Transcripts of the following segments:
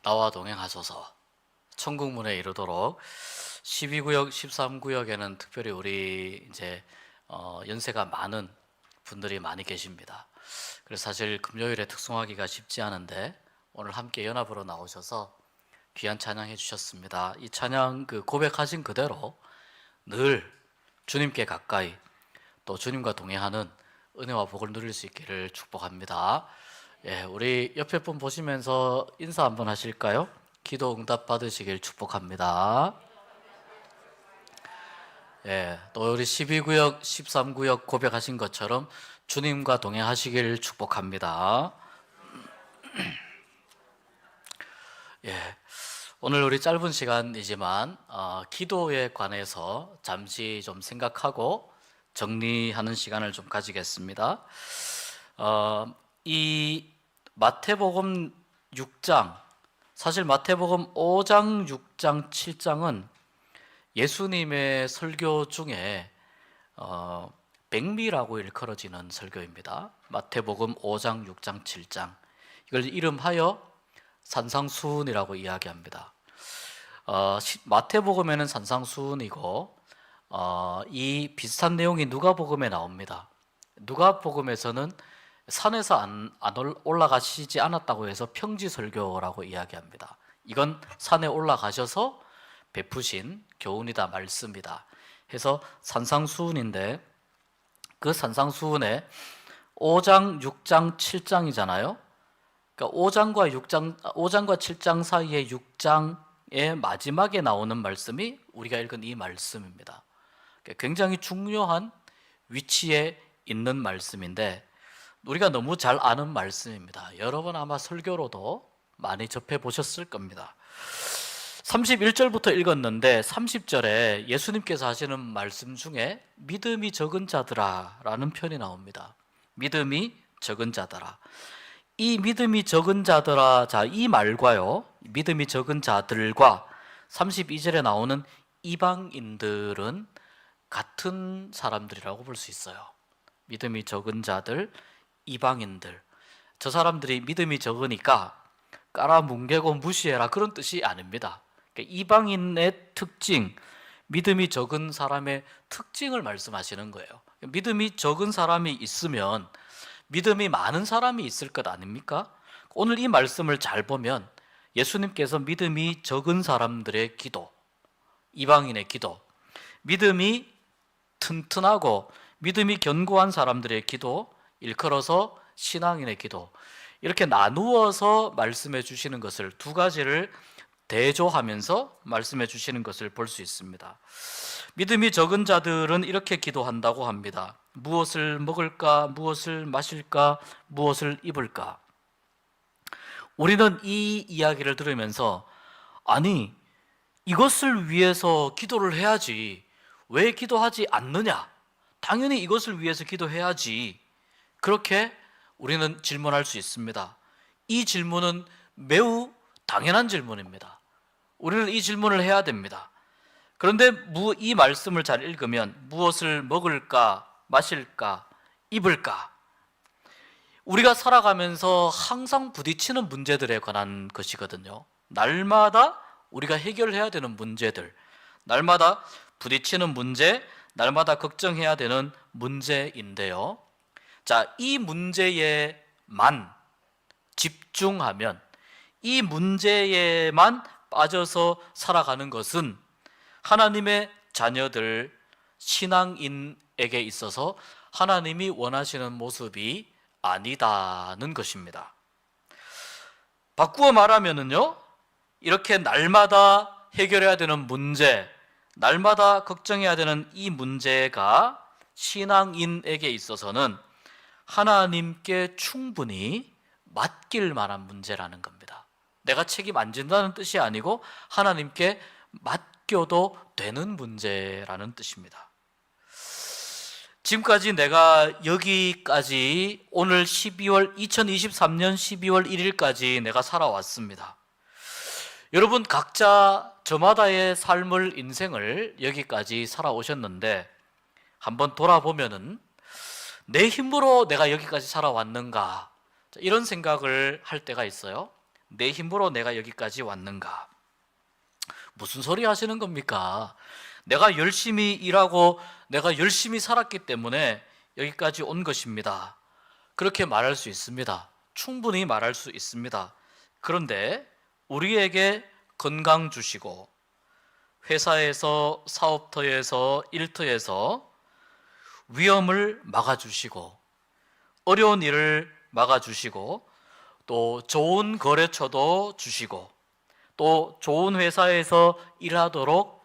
나와 동행하소서. 천국문에 이르도록 12구역, 13구역에는 특별히 우리 이제 연세가 많은 분들이 많이 계십니다. 그래서 사실 금요일에 특송하기가 쉽지 않은데 오늘 함께 연합으로 나오셔서 귀한 찬양해 주셨습니다. 이 찬양 고백하신 그대로 늘 주님께 가까이 또 주님과 동행하는 은혜와 복을 누릴 수 있기를 축복합니다. 예, 우리 옆에 분 보시면서 인사 한번 하실까요? 기도 응답 받으시길 축복합니다. 예, 또 우리 12구역, 13구역 고백하신 것처럼 주님과 동행하시길 축복합니다. 예, 오늘 우리 짧은 시간이지만 기도에 관해서 잠시 좀 생각하고 정리하는 시간을 좀 가지겠습니다. 이 마태복음 6장, 사실 마태복음 5장, 6장, 7장은 예수님의 설교 중에 백미라고 일컬어지는 설교입니다. 마태복음 5장, 6장, 7장, 이걸 이름하여 산상수훈이라고 이야기합니다. 마태복음에는 산상수훈이고 이 비슷한 내용이 누가복음에 나옵니다. 누가복음에서는 산에서 안 올라가시지 않았다고 해서 평지설교라고 이야기합니다. 이건 산에 올라가셔서 베푸신 교훈이다, 말씀이다 해서 산상수훈인데, 그 산상수훈에 5장, 6장, 7장이잖아요. 그러니까 5장과 7장 사이에 6장의 마지막에 나오는 말씀이 우리가 읽은 이 말씀입니다. 굉장히 중요한 위치에 있는 말씀인데 우리가 너무 잘 아는 말씀입니다. 여러 번 아마 설교로도 많이 접해 보셨을 겁니다. 31절부터 읽었는데 30절에 예수님께서 하시는 말씀 중에 믿음이 적은 자들아 라는 표현이 나옵니다. 믿음이 적은 자들아. 이 믿음이 적은 자들아, 자, 이 말과요, 믿음이 적은 자들과 32절에 나오는 이방인들은 같은 사람들이라고 볼 수 있어요. 믿음이 적은 자들, 이방인들. 저 사람들이 믿음이 적으니까 깔아뭉개고 무시해라, 그런 뜻이 아닙니다. 그러니까 이방인의 특징, 믿음이 적은 사람의 특징을 말씀하시는 거예요. 믿음이 적은 사람이 있으면 믿음이 많은 사람이 있을 것 아닙니까? 오늘 이 말씀을 잘 보면 예수님께서 믿음이 적은 사람들의 기도, 이방인의 기도, 믿음이 튼튼하고 믿음이 견고한 사람들의 기도, 일컬어서 신앙인의 기도, 이렇게 나누어서 말씀해 주시는 것을, 두 가지를 대조하면서 말씀해 주시는 것을 볼 수 있습니다. 믿음이 적은 자들은 이렇게 기도한다고 합니다. 무엇을 먹을까? 무엇을 마실까? 무엇을 입을까? 우리는 이 이야기를 들으면서 아니, 이것을 위해서 기도를 해야지 왜 기도하지 않느냐? 당연히 이것을 위해서 기도해야지, 그렇게 우리는 질문할 수 있습니다. 이 질문은 매우 당연한 질문입니다. 우리는 이 질문을 해야 됩니다. 그런데 이 말씀을 잘 읽으면 무엇을 먹을까, 마실까, 입을까, 우리가 살아가면서 항상 부딪히는 문제들에 관한 것이거든요. 날마다 우리가 해결해야 되는 문제들, 날마다 부딪히는 문제, 날마다 걱정해야 되는 문제인데요. 자, 이 문제에만 집중하면, 이 문제에만 빠져서 살아가는 것은 하나님의 자녀들, 신앙인에게 있어서 하나님이 원하시는 모습이 아니다는 것입니다. 바꾸어 말하면은요, 이렇게 날마다 해결해야 되는 문제, 날마다 걱정해야 되는 이 문제가 신앙인에게 있어서는 하나님께 충분히 맡길 만한 문제라는 겁니다. 내가 책임 안 진다는 뜻이 아니고 하나님께 맡겨도 되는 문제라는 뜻입니다. 지금까지 내가 여기까지 오늘 2023년 12월 1일까지 내가 살아왔습니다. 여러분 각자 저마다의 삶을, 인생을 여기까지 살아오셨는데 한번 돌아보면은 내 힘으로 내가 여기까지 살아왔는가, 이런 생각을 할 때가 있어요. 내 힘으로 내가 여기까지 왔는가? 무슨 소리 하시는 겁니까? 내가 열심히 일하고 내가 열심히 살았기 때문에 여기까지 온 것입니다. 그렇게 말할 수 있습니다. 충분히 말할 수 있습니다. 그런데 우리에게 건강 주시고 회사에서 사업터에서 일터에서 위험을 막아주시고 어려운 일을 막아주시고 또 좋은 거래처도 주시고 또 좋은 회사에서 일하도록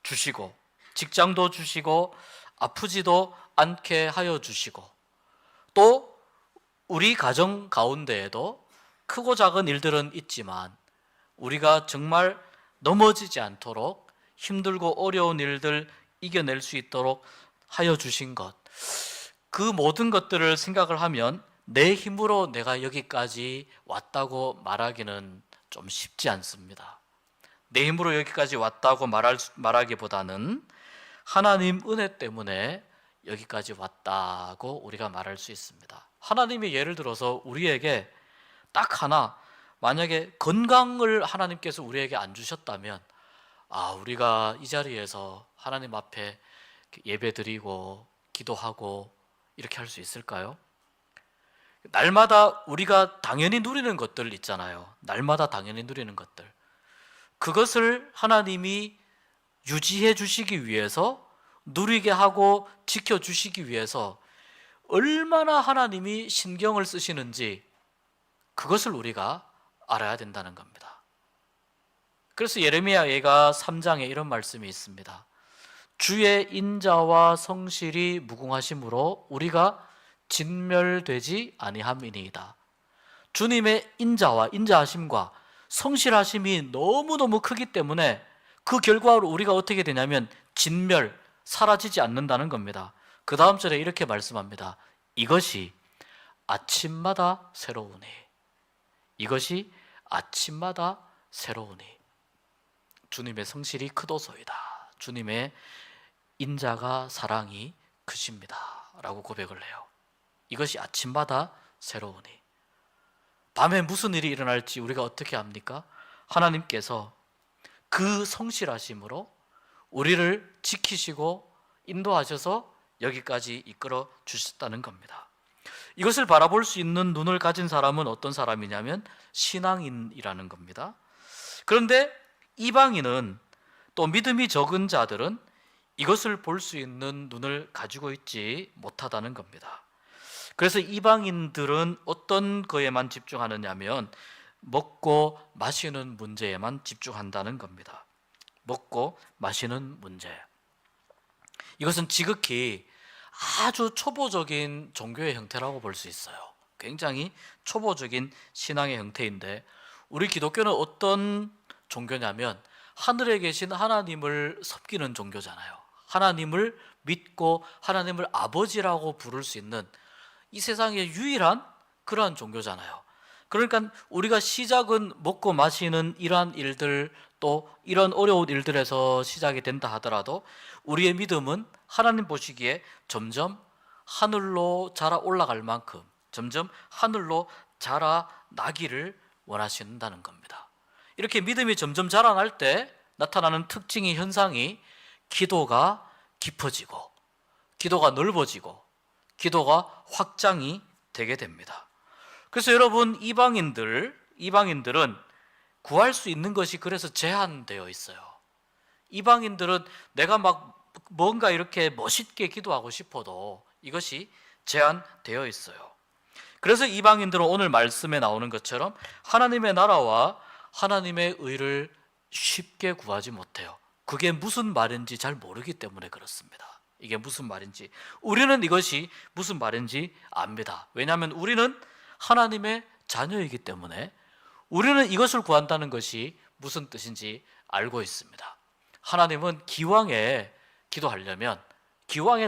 주시고 직장도 주시고 아프지도 않게 하여 주시고 또 우리 가정 가운데에도 크고 작은 일들은 있지만 우리가 정말 넘어지지 않도록 힘들고 어려운 일들 이겨낼 수 있도록 하여 주신 것, 그 모든 것들을 생각을 하면 내 힘으로 내가 여기까지 왔다고 말하기는 좀 쉽지 않습니다. 내 힘으로 여기까지 왔다고 말하기보다는 하나님 은혜 때문에 여기까지 왔다고 우리가 말할 수 있습니다. 하나님이 예를 들어서 우리에게 딱 하나, 만약에 건강을 하나님께서 우리에게 안 주셨다면 우리가 이 자리에서 하나님 앞에 예배드리고 기도하고 이렇게 할 수 있을까요? 날마다 우리가 당연히 누리는 것들 있잖아요. 날마다 당연히 누리는 것들, 그것을 하나님이 유지해 주시기 위해서, 누리게 하고 지켜주시기 위해서 얼마나 하나님이 신경을 쓰시는지 그것을 우리가 알아야 된다는 겁니다. 그래서 예레미야 예가 3장에 이런 말씀이 있습니다. 주의 인자와 성실이 무궁하심으로 우리가 진멸되지 아니함이니이다. 주님의 인자하심과 성실하심이 너무너무 크기 때문에 그 결과로 우리가 어떻게 되냐면 진멸, 사라지지 않는다는 겁니다. 그 다음 절에 이렇게 말씀합니다. 이것이 아침마다 새로우니, 이것이 아침마다 새로우니. 주님의 성실이 크도소이다. 주님의 인자가 사랑이 크십니다 라고 고백을 해요. 이것이 아침마다 새로우니. 밤에 무슨 일이 일어날지 우리가 어떻게 압니까? 하나님께서 그 성실하심으로 우리를 지키시고 인도하셔서 여기까지 이끌어 주셨다는 겁니다. 이것을 바라볼 수 있는 눈을 가진 사람은 어떤 사람이냐면 신앙인이라는 겁니다. 그런데 이방인은, 또 믿음이 적은 자들은 이것을 볼 수 있는 눈을 가지고 있지 못하다는 겁니다. 그래서 이방인들은 어떤 거에만 집중하느냐면 먹고 마시는 문제에만 집중한다는 겁니다. 먹고 마시는 문제. 이것은 지극히 아주 초보적인 종교의 형태라고 볼 수 있어요. 굉장히 초보적인 신앙의 형태인데, 우리 기독교는 어떤 종교냐면 하늘에 계신 하나님을 섬기는 종교잖아요. 하나님을 믿고 하나님을 아버지라고 부를 수 있는 이 세상의 유일한 그러한 종교잖아요. 그러니까 우리가 시작은 먹고 마시는 이러한 일들, 또 이런 어려운 일들에서 시작이 된다 하더라도 우리의 믿음은 하나님 보시기에 점점 하늘로 자라 올라갈 만큼, 점점 하늘로 자라나기를 원하신다는 겁니다. 이렇게 믿음이 점점 자라날 때 나타나는 특징이, 현상이 기도가 깊어지고 기도가 넓어지고 기도가 확장이 되게 됩니다. 그래서 여러분, 이방인들은 구할 수 있는 것이 그래서 제한되어 있어요. 이방인들은 내가 막 뭔가 이렇게 멋있게 기도하고 싶어도 이것이 제한되어 있어요. 그래서 이방인들은 오늘 말씀에 나오는 것처럼 하나님의 나라와 하나님의 의를 쉽게 구하지 못해요. 그게 무슨 말인지 잘 모르기 때문에 그렇습니다. 이게 무슨 말인지, 우리는 이것이 무슨 말인지 압니다. 왜냐하면 우리는 하나님의 자녀이기 때문에 우리는 이것을 구한다는 것이 무슨 뜻인지 알고 있습니다. 하나님은 기왕에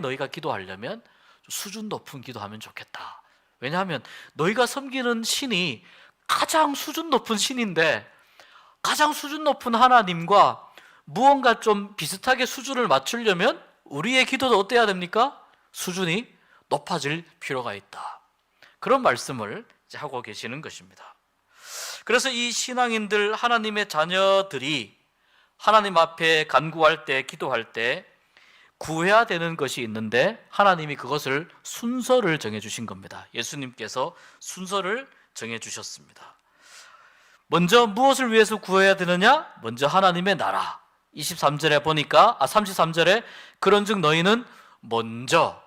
너희가 기도하려면 수준 높은 기도하면 좋겠다. 왜냐하면 너희가 섬기는 신이 가장 수준 높은 신인데, 가장 수준 높은 하나님과 무언가 좀 비슷하게 수준을 맞추려면 우리의 기도도 어때야 됩니까? 수준이 높아질 필요가 있다. 그런 말씀을 하고 계시는 것입니다. 그래서 이 신앙인들, 하나님의 자녀들이 하나님 앞에 간구할 때, 기도할 때 구해야 되는 것이 있는데 하나님이 그것을 순서를 정해주신 겁니다. 예수님께서 순서를 정해주셨습니다. 먼저 무엇을 위해서 구해야 되느냐? 먼저 하나님의 나라. 23절에 보니까 33절에 그런즉 너희는 먼저,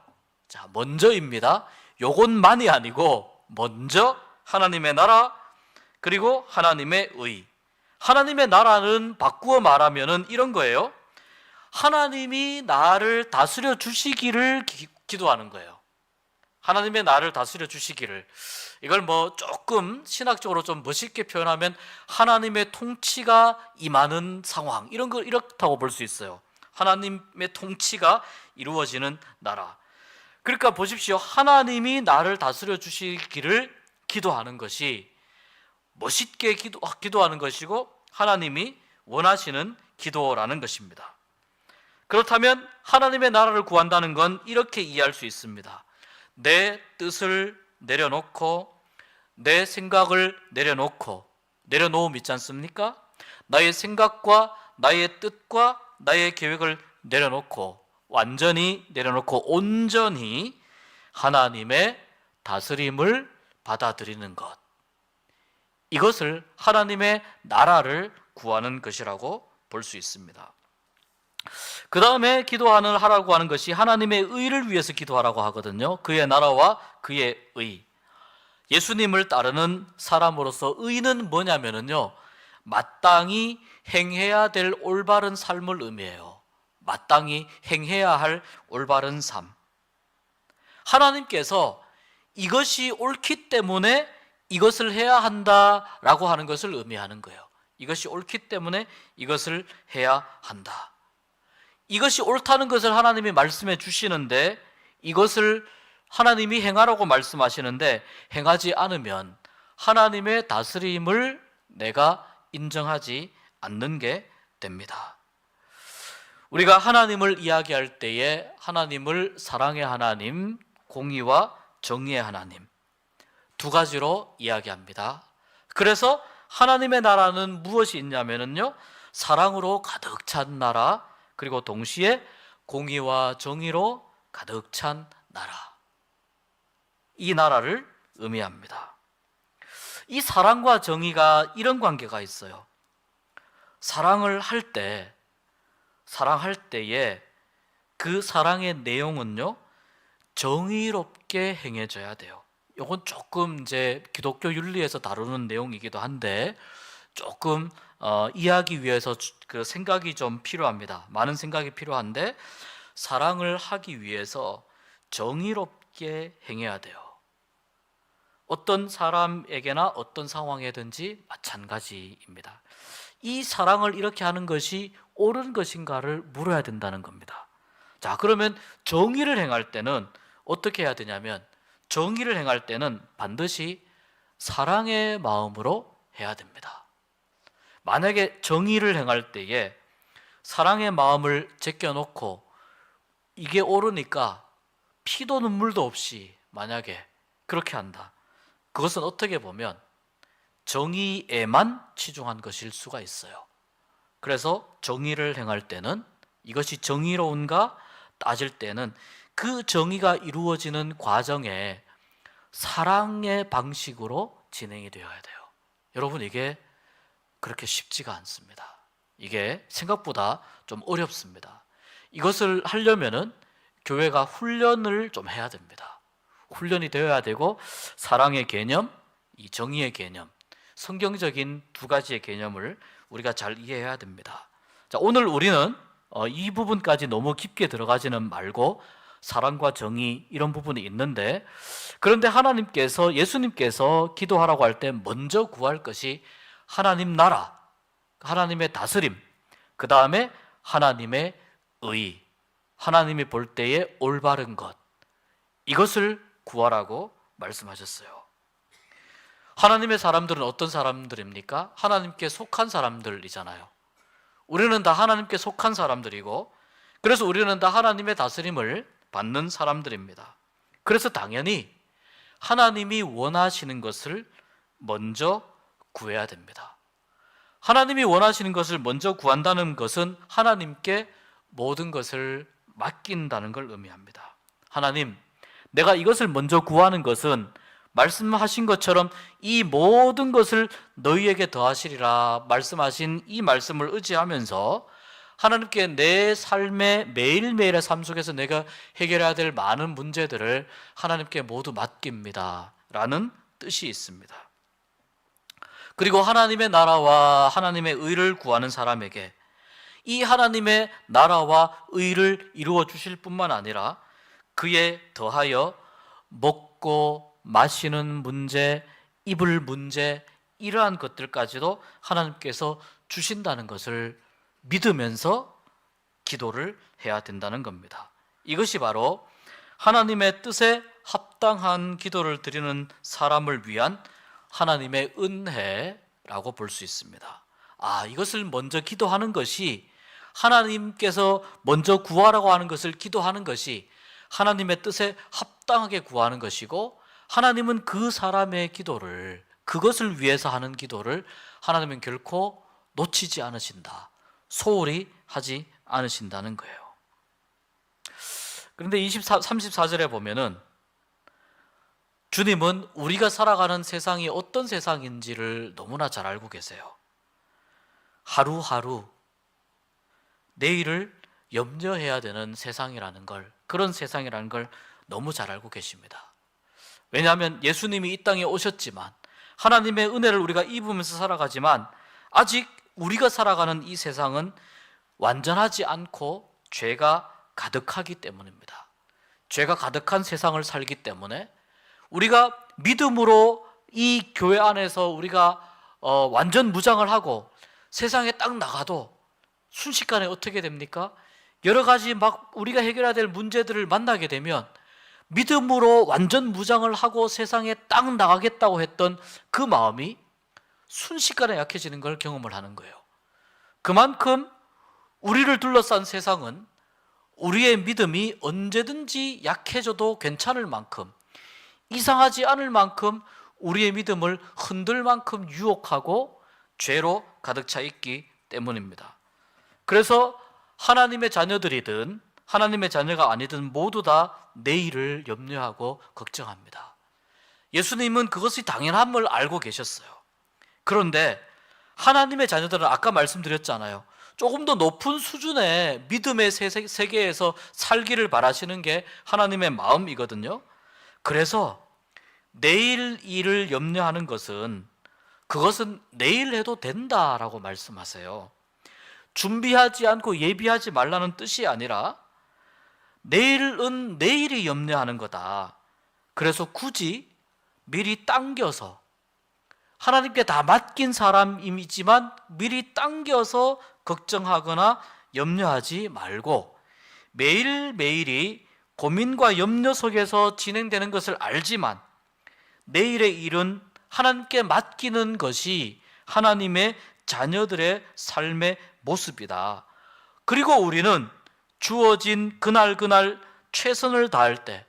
자, 먼저입니다. 요것만이 아니고 먼저 하나님의 나라, 그리고 하나님의 의. 하나님의 나라는 바꾸어 말하면은 이런 거예요. 하나님이 나를 다스려 주시기를 기도하는 거예요. 하나님의 나를 다스려 주시기를. 이걸 뭐 조금 신학적으로 좀 멋있게 표현하면 하나님의 통치가 임하는 상황, 이런 걸 이렇다고 볼 수 있어요. 하나님의 통치가 이루어지는 나라. 그러니까 보십시오. 하나님이 나를 다스려 주시기를 기도하는 것이 멋있게 기도하는 것이고 하나님이 원하시는 기도라는 것입니다. 그렇다면 하나님의 나라를 구한다는 건 이렇게 이해할 수 있습니다. 내 뜻을 내려놓고 내 생각을 내려놓음 있지 않습니까? 나의 생각과 나의 뜻과 나의 계획을 내려놓고 완전히 내려놓고 온전히 하나님의 다스림을 받아들이는 것, 이것을 하나님의 나라를 구하는 것이라고 볼 수 있습니다. 그 다음에 하라고 하는 것이 하나님의 의를 위해서 기도하라고 하거든요. 그의 나라와 그의 의. 예수님을 따르는 사람으로서 의는 뭐냐면요, 마땅히 행해야 될 올바른 삶을 의미해요. 마땅히 행해야 할 올바른 삶. 하나님께서 이것이 옳기 때문에 이것을 해야 한다라고 하는 것을 의미하는 거예요. 이것이 옳기 때문에 이것을 해야 한다. 이것이 옳다는 것을 하나님이 말씀해 주시는데 이것을 하나님이 행하라고 말씀하시는데 행하지 않으면 하나님의 다스림을 내가 인정하지 않는 게 됩니다. 우리가 하나님을 이야기할 때에 하나님을 사랑의 하나님, 공의와 정의의 하나님, 두 가지로 이야기합니다. 그래서 하나님의 나라는 무엇이 있냐면요, 사랑으로 가득 찬 나라, 그리고 동시에 공의와 정의로 가득 찬 나라, 이 나라를 의미합니다. 이 사랑과 정의가 이런 관계가 있어요. 사랑할 때에 그 사랑의 내용은요, 정의롭게 행해져야 돼요. 이건 조금 이제 기독교 윤리에서 다루는 내용이기도 한데 조금 이해하기 위해서 그 생각이 좀 필요합니다. 많은 생각이 필요한데, 사랑을 하기 위해서 정의롭게 행해야 돼요. 어떤 사람에게나 어떤 상황이든지 마찬가지입니다. 이 사랑을 이렇게 하는 것이 옳은 것인가를 물어야 된다는 겁니다. 자, 그러면 정의를 행할 때는 어떻게 해야 되냐면, 정의를 행할 때는 반드시 사랑의 마음으로 해야 됩니다. 만약에 정의를 행할 때에 사랑의 마음을 제껴놓고 이게 옳으니까 피도 눈물도 없이 만약에 그렇게 한다, 그것은 어떻게 보면 정의에만 치중한 것일 수가 있어요. 그래서 정의를 행할 때는 이것이 정의로운가 따질 때는 그 정의가 이루어지는 과정에 사랑의 방식으로 진행이 되어야 돼요. 여러분, 이게 그렇게 쉽지가 않습니다. 이게 생각보다 좀 어렵습니다. 이것을 하려면은 교회가 훈련을 좀 해야 됩니다. 훈련이 되어야 되고, 사랑의 개념, 이 정의의 개념, 성경적인 두 가지의 개념을 우리가 잘 이해해야 됩니다. 자, 오늘 우리는 이 부분까지 너무 깊게 들어가지는 말고 사랑과 정의 이런 부분이 있는데, 그런데 예수님께서 기도하라고 할 때 먼저 구할 것이 하나님 나라, 하나님의 다스림, 그 다음에 하나님의 의, 하나님이 볼 때의 올바른 것, 이것을 구하라고 말씀하셨어요. 하나님의 사람들은 어떤 사람들입니까? 하나님께 속한 사람들이잖아요. 우리는 다 하나님께 속한 사람들이고, 그래서 우리는 다 하나님의 다스림을 받는 사람들입니다. 그래서 당연히 하나님이 원하시는 것을 먼저 구해야 됩니다. 하나님이 원하시는 것을 먼저 구한다는 것은 하나님께 모든 것을 맡긴다는 걸 의미합니다. 하나님, 내가 이것을 먼저 구하는 것은 말씀하신 것처럼 이 모든 것을 너희에게 더하시리라 말씀하신 이 말씀을 의지하면서 하나님께 내 삶의 매일매일의 삶 속에서 내가 해결해야 될 많은 문제들을 하나님께 모두 맡깁니다 라는 뜻이 있습니다. 그리고 하나님의 나라와 하나님의 의를 구하는 사람에게 이 하나님의 나라와 의를 이루어 주실 뿐만 아니라 그에 더하여 먹고 마시는 문제, 입을 문제, 이러한 것들까지도 하나님께서 주신다는 것을 믿으면서 기도를 해야 된다는 겁니다. 이것이 바로 하나님의 뜻에 합당한 기도를 드리는 사람을 위한 하나님의 은혜라고 볼 수 있습니다. 이것을 먼저 기도하는 것이, 하나님께서 먼저 구하라고 하는 것을 기도하는 것이 하나님의 뜻에 합당하게 구하는 것이고, 하나님은 그 사람의 기도를, 그것을 위해서 하는 기도를 하나님은 결코 놓치지 않으신다, 소홀히 하지 않으신다는 거예요. 그런데 34절에 보면은 주님은 우리가 살아가는 세상이 어떤 세상인지를 너무나 잘 알고 계세요. 하루하루 내일을 염려해야 되는 세상이라는 걸, 그런 세상이라는 걸 너무 잘 알고 계십니다. 왜냐하면 예수님이 이 땅에 오셨지만, 하나님의 은혜를 우리가 입으면서 살아가지만, 아직 우리가 살아가는 이 세상은 완전하지 않고 죄가 가득하기 때문입니다. 죄가 가득한 세상을 살기 때문에 우리가 믿음으로 이 교회 안에서 우리가 완전 무장을 하고 세상에 딱 나가도 순식간에 어떻게 됩니까? 여러 가지 막 우리가 해결해야 될 문제들을 만나게 되면 믿음으로 완전 무장을 하고 세상에 딱 나가겠다고 했던 그 마음이 순식간에 약해지는 걸 경험을 하는 거예요. 그만큼 우리를 둘러싼 세상은 우리의 믿음이 언제든지 약해져도 괜찮을 만큼, 이상하지 않을 만큼 우리의 믿음을 흔들 만큼 유혹하고 죄로 가득 차 있기 때문입니다. 그래서 하나님의 자녀들이든 하나님의 자녀가 아니든 모두 다 내일을 염려하고 걱정합니다. 예수님은 그것이 당연함을 알고 계셨어요. 그런데 하나님의 자녀들은 아까 말씀드렸잖아요. 조금 더 높은 수준의 믿음의 세계에서 살기를 바라시는 게 하나님의 마음이거든요. 그래서 내일 일을 염려하는 것은, 그것은 내일 해도 된다라고 말씀하세요. 준비하지 않고 예비하지 말라는 뜻이 아니라 내일은 내일이 염려하는 거다. 그래서 굳이 미리 당겨서, 하나님께 다 맡긴 사람이지만 미리 당겨서 걱정하거나 염려하지 말고, 매일매일이 고민과 염려 속에서 진행되는 것을 알지만 내일의 일은 하나님께 맡기는 것이 하나님의 자녀들의 삶의 모습이다. 그리고 우리는 주어진 그날 최선을 다할 때,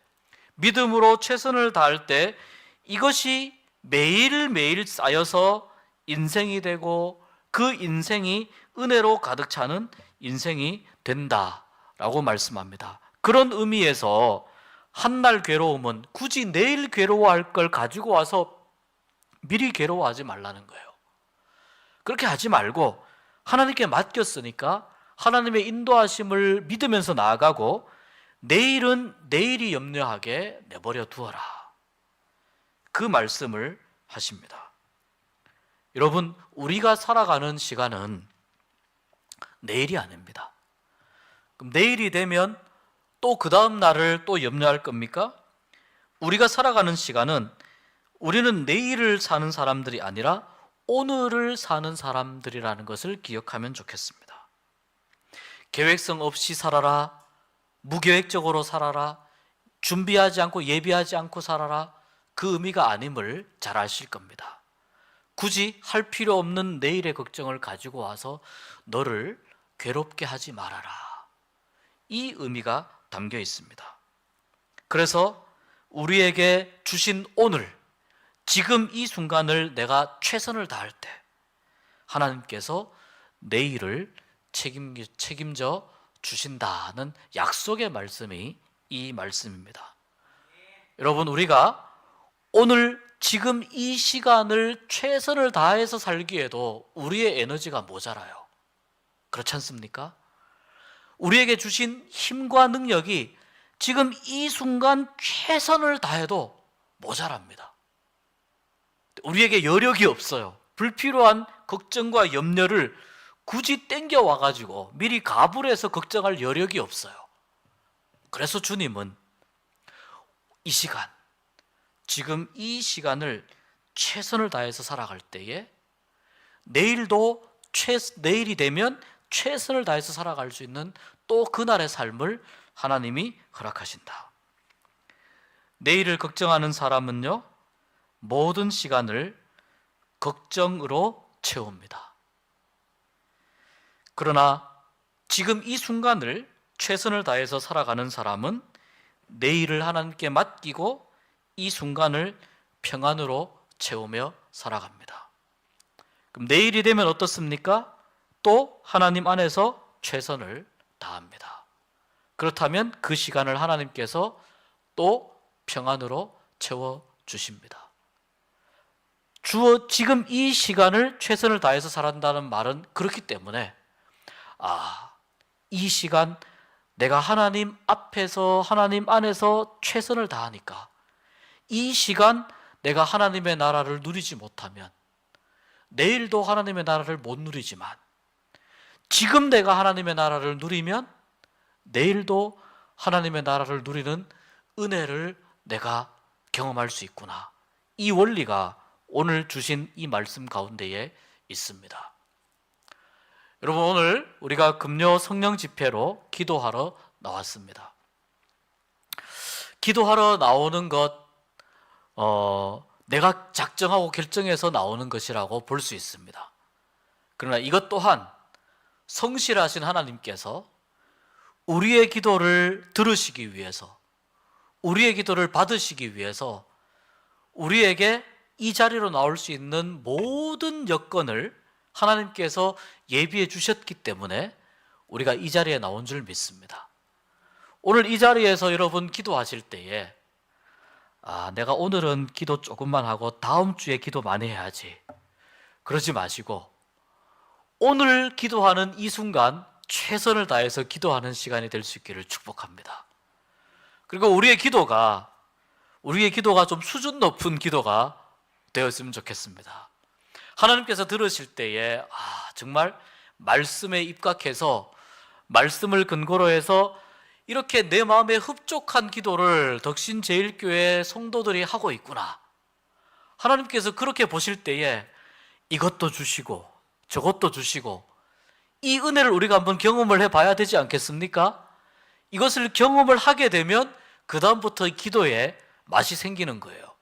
믿음으로 최선을 다할 때 이것이 매일매일 쌓여서 인생이 되고 그 인생이 은혜로 가득 차는 인생이 된다라고 말씀합니다. 그런 의미에서 한날 괴로움은 굳이 내일 괴로워할 걸 가지고 와서 미리 괴로워하지 말라는 거예요. 그렇게 하지 말고 하나님께 맡겼으니까 하나님의 인도하심을 믿으면서 나아가고, 내일은 내일이 염려하게 내버려 두어라, 그 말씀을 하십니다. 여러분, 우리가 살아가는 시간은 내일이 아닙니다. 그럼 내일이 되면 또 그 다음 날을 또 염려할 겁니까? 우리가 살아가는 시간은, 우리는 내일을 사는 사람들이 아니라 오늘을 사는 사람들이라는 것을 기억하면 좋겠습니다. 계획성 없이 살아라, 무계획적으로 살아라, 준비하지 않고 예비하지 않고 살아라, 그 의미가 아님을 잘 아실 겁니다. 굳이 할 필요 없는 내일의 걱정을 가지고 와서 너를 괴롭게 하지 말아라, 이 의미가 담겨 있습니다. 그래서 우리에게 주신 오늘, 지금 이 순간을 내가 최선을 다할 때 하나님께서 내일을 책임져 주신다는 약속의 말씀이 이 말씀입니다. 여러분, 우리가 오늘 지금 이 시간을 최선을 다해서 살기에도 우리의 에너지가 모자라요. 그렇지 않습니까? 우리에게 주신 힘과 능력이 지금 이 순간 최선을 다해도 모자랍니다. 우리에게 여력이 없어요. 불필요한 걱정과 염려를 굳이 땡겨와 가지고 미리 가불해서 걱정할 여력이 없어요. 그래서 주님은 이 시간, 지금 이 시간을 최선을 다해서 살아갈 때에 내일이 되면 최선을 다해서 살아갈 수 있는 또 그날의 삶을 하나님이 허락하신다. 내일을 걱정하는 사람은요, 모든 시간을 걱정으로 채웁니다. 그러나 지금 이 순간을 최선을 다해서 살아가는 사람은 내일을 하나님께 맡기고 이 순간을 평안으로 채우며 살아갑니다. 그럼 내일이 되면 어떻습니까? 또 하나님 안에서 최선을 다합니다. 그렇다면 그 시간을 하나님께서 또 평안으로 채워주십니다. 지금 이 시간을 최선을 다해서 살아간다는 말은 그렇기 때문에 이 시간 내가 하나님 앞에서 하나님 안에서 최선을 다하니까 이 시간 내가 하나님의 나라를 누리지 못하면 내일도 하나님의 나라를 못 누리지만 지금 내가 하나님의 나라를 누리면 내일도 하나님의 나라를 누리는 은혜를 내가 경험할 수 있구나. 이 원리가 오늘 주신 이 말씀 가운데에 있습니다. 여러분, 오늘 우리가 금요 성령 집회로 기도하러 나왔습니다. 기도하러 나오는 것, 내가 작정하고 결정해서 나오는 것이라고 볼 수 있습니다. 그러나 이것 또한 성실하신 하나님께서 우리의 기도를 들으시기 위해서, 우리의 기도를 받으시기 위해서 우리에게 이 자리로 나올 수 있는 모든 여건을 하나님께서 예비해 주셨기 때문에 우리가 이 자리에 나온 줄 믿습니다. 오늘 이 자리에서 여러분 기도하실 때에 내가 오늘은 기도 조금만 하고 다음 주에 기도 많이 해야지, 그러지 마시고 오늘 기도하는 이 순간 최선을 다해서 기도하는 시간이 될 수 있기를 축복합니다. 그리고 우리의 기도가 좀 수준 높은 기도가 되었으면 좋겠습니다. 하나님께서 들으실 때에 정말 말씀에 입각해서 말씀을 근거로 해서 이렇게 내 마음에 흡족한 기도를 덕신제일교회 성도들이 하고 있구나. 하나님께서 그렇게 보실 때에 이것도 주시고 저것도 주시고 이 은혜를 우리가 한번 경험을 해봐야 되지 않겠습니까? 이것을 경험을 하게 되면 그 다음부터 기도에 맛이 생기는 거예요.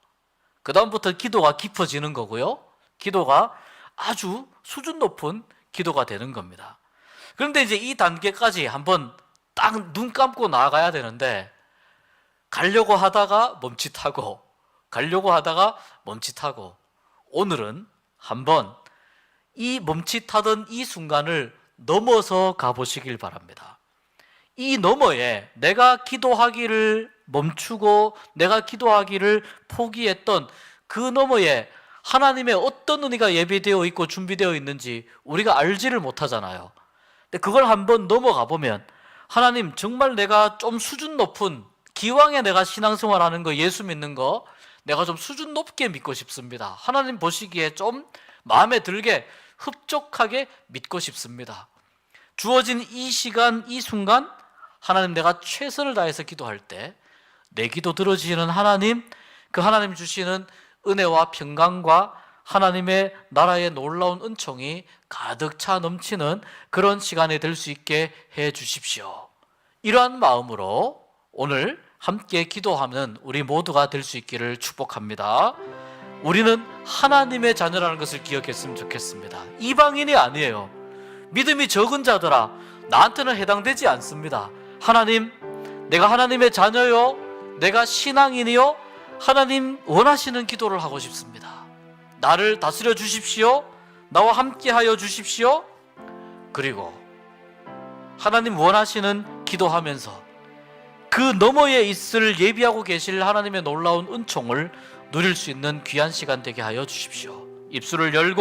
그 다음부터 기도가 깊어지는 거고요, 기도가 아주 수준 높은 기도가 되는 겁니다. 그런데 이제 이 단계까지 한번 딱 눈 감고 나아가야 되는데 가려고 하다가 멈칫하고 오늘은 한번 이 멈칫하던 이 순간을 넘어서 가보시길 바랍니다. 이 너머에 내가 기도하기를 멈추고 내가 기도하기를 포기했던 그 너머에 하나님의 어떤 은혜가 예비되어 있고 준비되어 있는지 우리가 알지를 못하잖아요. 근데 그걸 한번 넘어가 보면 하나님, 정말 내가 좀 수준 높은, 기왕에 내가 신앙생활하는 거, 예수 믿는 거 내가 좀 수준 높게 믿고 싶습니다. 하나님 보시기에 좀 마음에 들게 흡족하게 믿고 싶습니다. 주어진 이 시간, 이 순간 하나님, 내가 최선을 다해서 기도할 때 내 기도 들어주시는 하나님, 그 하나님 주시는 은혜와 평강과 하나님의 나라의 놀라운 은총이 가득 차 넘치는 그런 시간이 될 수 있게 해 주십시오. 이러한 마음으로 오늘 함께 기도하는 우리 모두가 될 수 있기를 축복합니다. 우리는 하나님의 자녀라는 것을 기억했으면 좋겠습니다. 이방인이 아니에요. 믿음이 적은 자들아, 나한테는 해당되지 않습니다. 하나님, 내가 하나님의 자녀요, 내가 신앙인이요, 하나님 원하시는 기도를 하고 싶습니다. 나를 다스려 주십시오. 나와 함께 하여 주십시오. 그리고 하나님 원하시는 기도하면서 그 너머에 있을 예비하고 계실 하나님의 놀라운 은총을 누릴 수 있는 귀한 시간 되게 하여 주십시오. 입술을 열고